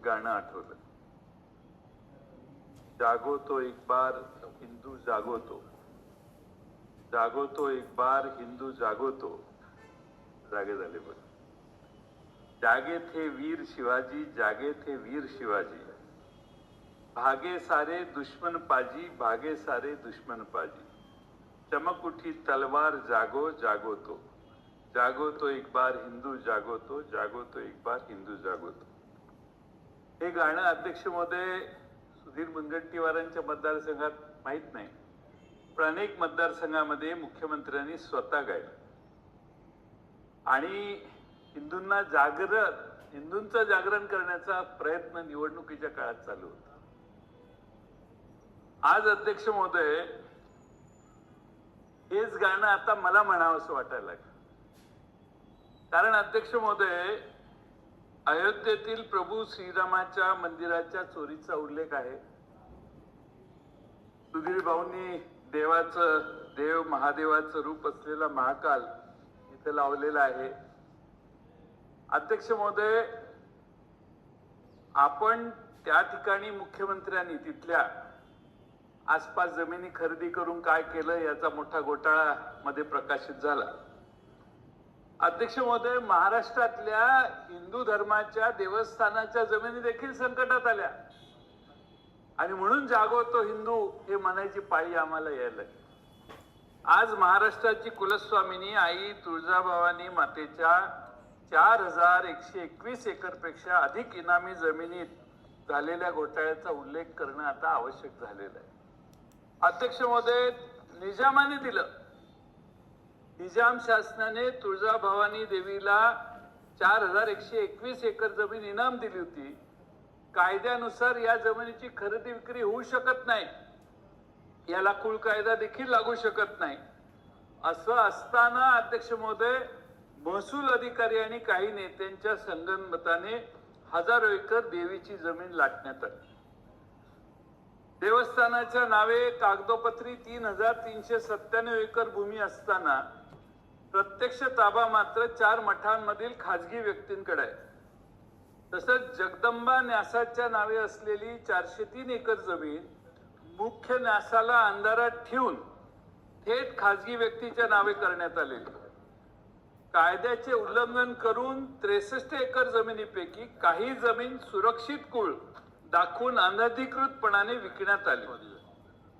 गाणं आठवलं. जागो तो एक बार हिंदू जागो तो, जागो तो एक बार हिंदू जागो तो. जागे झाले बघ. जागे थे वीर शिवाजी, जागे थे वीर शिवाजी, भागे सारे दुश्मन पाजी, भागे सारे दुश्मन पाजी. चमक उठी तलवार जागो जागो तो, जागो तो एक बार हिंदू जागो तो, जागो तो एक बार हिंदू जागो तो. हे गाणं अध्यक्ष महोदय सुधीर मुनगंटीवारांच्या मतदारसंघात माहित नाही, पण अनेक मतदारसंघामध्ये मुख्यमंत्र्यांनी स्वतः गायलं आणि हिंदूंना हिंदूंचं जागरण करण्याचा प्रयत्न निवडणुकीच्या काळात चालू होता. आज अध्यक्ष महोदय हेच गाणं आता मला म्हणावं असं वाटायला लागलं. कारण अध्यक्ष महोदय अयोध्येतील प्रभू श्रीरामाच्या मंदिराच्या चोरीचा उल्लेख आहे. सुधीर भाऊंनी देव महादेवाचं रूप असलेला महाकाल इथे लावलेला आहे. अध्यक्ष महोदय, आपण त्या ठिकाणी मुख्यमंत्र्यांनी तिथल्या आसपास जमिनी खरेदी करून काय केलं याचा मोठा घोटाळा मध्ये प्रकाशित झाला. अध्यक्ष महोदय, महाराष्ट्रातल्या हिंदू धर्माच्या देवस्थानाच्या जमिनी देखील संकटात आल्या आणि म्हणून जागो तो हिंदू हे म्हणायची पाळी आम्हाला यायला लागली. आज महाराष्ट्राची कुलस्वामिनी आई तुळजाभवानी मातेच्या 4121 एकरपेक्षा अधिक इनामी जमिनीत झालेल्या घोटाळ्याचा उल्लेख करणं आता आवश्यक झालेलं आहे. अध्यक्ष महोदय, निजामाने दिलं. निजाम शासनाने तुळजाभवानी देवीला 4121 एकर जमीन इनाम दिली होती. कायद्यानुसार या जमिनीची खरेदी विक्री होऊ शकत नाही, याला कुळ कायदा देखील लागू शकत नाही. असं असताना अध्यक्ष महोदय, महसूल अधिकारी आणि काही नेत्यांच्या संगनमताने हजारो एकर देवीची जमीन लाटण्यात आली. देवस्थानाच्या नावे कागदोपत्री 3397 एकर भूमी असताना प्रत्यक्ष ताबा मात्र 4 मठांमधील खाजगी व्यक्तींकडे आहे. तसंच जगदंबा न्यासाच्या नावे असलेली 403 एकर जमीन मुख्य न्यासाला अंधारात ठेवून थेट खाजगी व्यक्तीच्या नावे करण्यात आलेली. कायद्याचे उल्लंघन करून 63 एकर जमिनीपैकी काही जमीन सुरक्षित कुळ दाखवून अनधिकृतपणाने विकण्यात आली.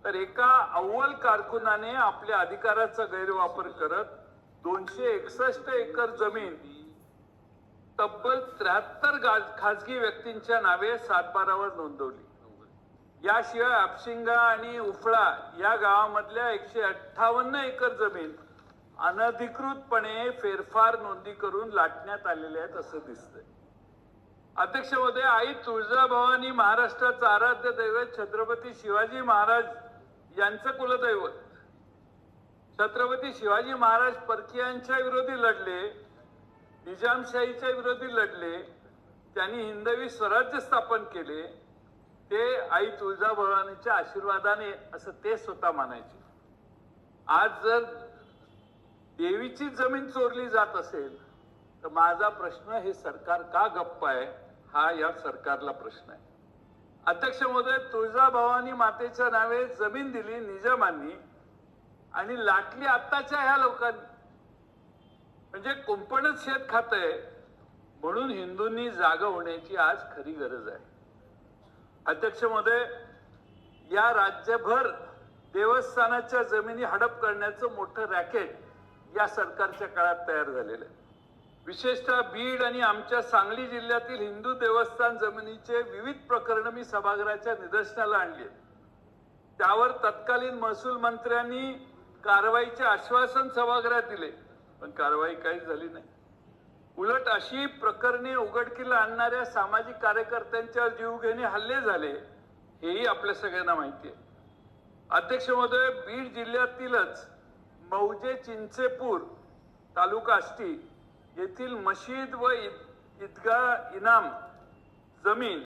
तर एका अव्वल कारकुनाने आपल्या अधिकाराचा गैरवापर करत 261 एकर जमीन तब्बल 73 खाजगी व्यक्तींच्या नावे सातबारावर नोंदवली. याशिवाय आपशिंगा आणि उफळा या गावामधल्या 158 एकर जमीन अनधिकृतपणे फेरफार नोंदी करून लाटण्यात आलेल्या आहेत असं दिसतंय. अध्यक्ष महोदय, आई तुळजाभवानी महाराष्ट्राचं आराध्य दैवत छत्रपती शिवाजी महाराज यांचं कुलदैवत. छत्रपती शिवाजी महाराज परकीयांच्या विरोधी लढले, निजामशाहीच्या विरोधी लढले, त्यांनी हिंदवी स्वराज्य स्थापन केले. ते आई तुळजाभवानीच्या आशीर्वादाने असं ते स्वतः मानायचे. आज जर देवीची जमीन चोरली जात असेल तर माझा प्रश्न, हे सरकार का गप्प आहे, हा या सरकारला प्रश्न आहे. अध्यक्ष महोदय, तुळजाभवानी मातेच्या नावे जमीन दिली निजामांनी आणि लाटली आत्ताच्या ह्या लोकांनी. म्हणजे कुंपणच शेत खातंय. म्हणून हिंदूंनी जागा होण्याची आज खरी गरज आहे. अध्यक्ष महोदय, या राज्यभर देवस्थानाच्या जमिनी हडप करण्याचं मोठं रॅकेट या सरकारच्या काळात तयार झालेलं आहे. विशेषतः बीड आणि आमच्या सांगली जिल्ह्यातील हिंदू देवस्थान जमिनीचे विविध प्रकरण मी सभागृहाच्या निदर्शनाला आणली. त्यावर तत्कालीन महसूल मंत्र्यांनी कारवाईचे आश्वासन सभागृहात दिले, पण कारवाई काहीच झाली नाही. उलट अशी प्रकरणे उघडकीला आणणाऱ्या सामाजिक कार्यकर्त्यांच्या जीवघेणे हल्ले झाले, हेही आपल्या सगळ्यांना माहिती आहे. अध्यक्ष महोदय, बीड जिल्ह्यातीलच मौजे चिंचेपूर तालुका आष्टी येथील मशीद व ईदगाह इनाम जमीन